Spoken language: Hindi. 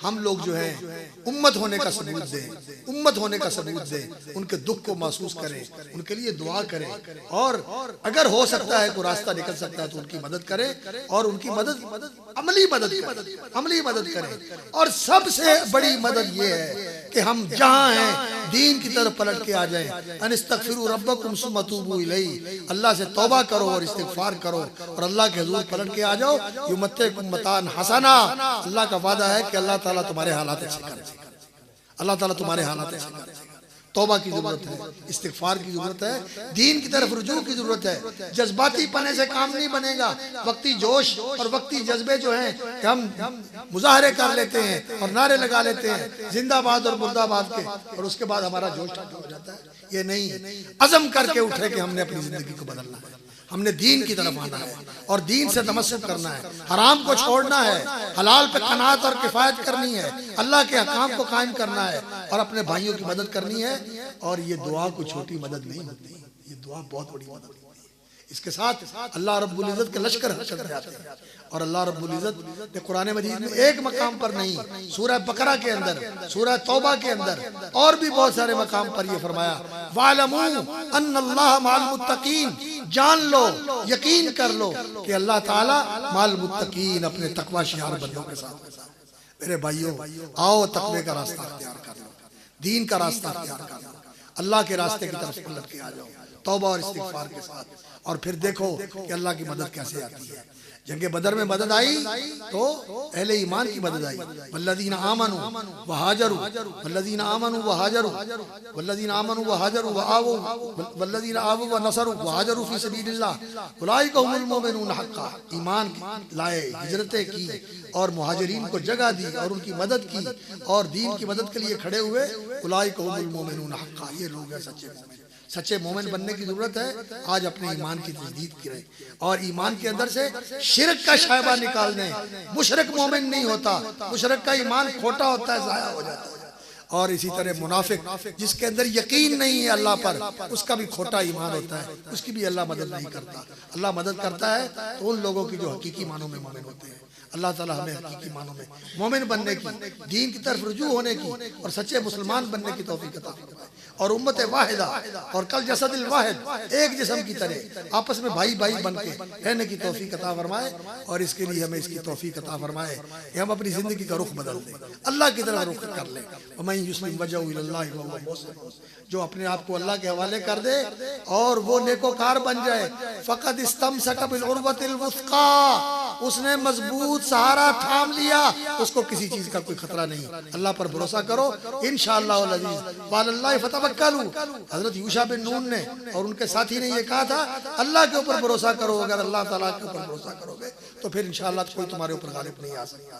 हम लोग जो है उम्मत होने का सबूत दें, उम्मत होने का सबूत दें, उनके दुख को महसूस करें, उनके लिए दुआ करें, और अगर हो सकता है कोई रास्ता निकल सकता है तो उनकी मदद करें, और उनकी मदद अमली मदद करें, अमली मदद करें। और सबसे बड़ी मदद ये है कि हम जहाँ हैं दीन की तरफ पलट के आ जाएं। अनिस्तगफिरू रब्बकुम सुम्मा तूबू इलैहि, अल्लाह से तौबा करो और इस्तिगफार करो और अल्लाह के हुजूर पलट के आ जाओ। युमत्तिकुम मतान हसना, अल्लाह का वादा है कि अल्लाह ताला तुम्हारे हालात अच्छे कर देगा, अल्लाह ताला तुम्हारे हालात अच्छे कर देगा। तौबा की जरूरत है, इस्तिगफार की जरूरत है, दीन की तरफ रुजू की जरूरत है। जज्बाती पने से काम नहीं बनेगा। वक्ती जोश और वक्ती जज्बे जो हैं कि हम मुजाहरे कर लेते हैं और नारे लगा लेते हैं जिंदाबाद और मुर्दाबाद के, और उसके बाद हमारा जोश ठंडा हो जाता है। ये नहीं, अज़म करके उठे कि हमने अपनी जिंदगी को बदलना है, हमने दीन की तरफ आना है और दीन से तमस्सुक करना है, हराम को छोड़ना है, हलाल पे कनात और किफायत करनी है, अल्लाह के अहकाम को कायम करना है और अपने भाइयों की मदद करनी है। और ये दुआ कोई छोटी मदद नहीं होती, ये दुआ बहुत बड़ी मदद होती है। इसके साथ अल्लाह रब्बुल इज्जत के लश्कर हशर जाते हैं। और अल्लाह रब्बुल इज्जत ने कुरान मजीद में एक मकाम पर नहीं, सूरह बकरा के अंदर, सूरह तौबा के अंदर और भी बहुत सारे मकाम पर ये फरमाया, वालमू अन्नल्लाह माल मुत्तकीन, जान लो, यकीन कर लो कि अल्लाह ताला माल मुत्तकीन, अपने तकवा शियार बंदों के साथ। मेरे भाइयों, आओ तकवे का रास्ता अख्तियार कर लो, दीन का रास्ता अख्तियार कर लो, अल्लाह के रास्ते की तरफ पलट के आ जाओ तौबा और इस्तिगफार के साथ। और फिर देखो कि अल्लाह की मदद कैसे आती है। जंगे बदर में मदद आई तो अहले ईमान की मदद आई। वल्लज़ीना आमनू व हाजरू, वल्लज़ीना आमनू व हाजरू, वल्लज़ीना आमनू व हाजरू व आवू, वल्लज़ीना आवू व नसरू व हाजरू फी सबीलिल्लाह उलाइका हुमुल मोमिनून हक्का। ईमान लाए, हिजरतें की और मुहाजिरीन को जगह दी और उनकी मदद की और दीन की मदद के लिए खड़े हुए, उलाइका हुमुल मोमिनून हक्का, ये लोग हैं सच्चे मोमिन। सच्चे मोमिन बनने की जरूरत है। आज अपने ईमान की तजदीद करें और ईमान के अंदर से शिरक का शायबा निकाल दें। मुशरिक मोमिन नहीं होता, मुशरिक का ईमान खोटा होता है, जाया हो जाता है। और इसी तरह मुनाफिक, जिसके अंदर यकीन नहीं है अल्लाह पर, उसका भी खोटा ईमान होता है, उसकी भी अल्लाह मदद नहीं करता। अल्लाह मदद करता है तो उन लोगों की जो हकीकी मानों में मोमिन होते हैं। अल्लाह ताला हमें हकीकी मानों में मोमिन बनने की, दीन की तरफ रुजू होने की और सच्चे मुसलमान बनने की तौफीक अता फरमाए। और उम्मत वाहिदा और कल जसदिल वाहिद, एक जिस्म की तरह आपस में भाई भाई बन के रहने की तौफीक अता फरमाए। और इसके लिए हमें इसकी तौफीक अता फरमाए कि हम अपनी जिंदगी का रुख बदल दें, अल्लाह की तरफ रुख कर लें। वमन युस्लिम वजहहु इलल्लाहि व हुवा मुहसिन, जो अपने आप को अल्लाह के हवाले कर दे और वो नेकोकार बन जाए, फक़द इस्तमसक बिल उर्वतिल वुस्क़ा, उसने मजबूत सहारा थाम लिया, उसको किसी चीज का कोई खतरा नहीं। अल्लाह पर भरोसा करो, इंशाअल्लाह अल अज़ीज़ वअलल्लाहि फतवक्कलू। हजरत यूशा बिन नून ने और उनके साथी ने ये कहा था, अल्लाह के ऊपर भरोसा करो। अगर अल्लाह ताला के ऊपर भरोसा करोगे तो फिर इंशाअल्लाह कोई तुम्हारे ऊपर गालिब नहीं आ सकता।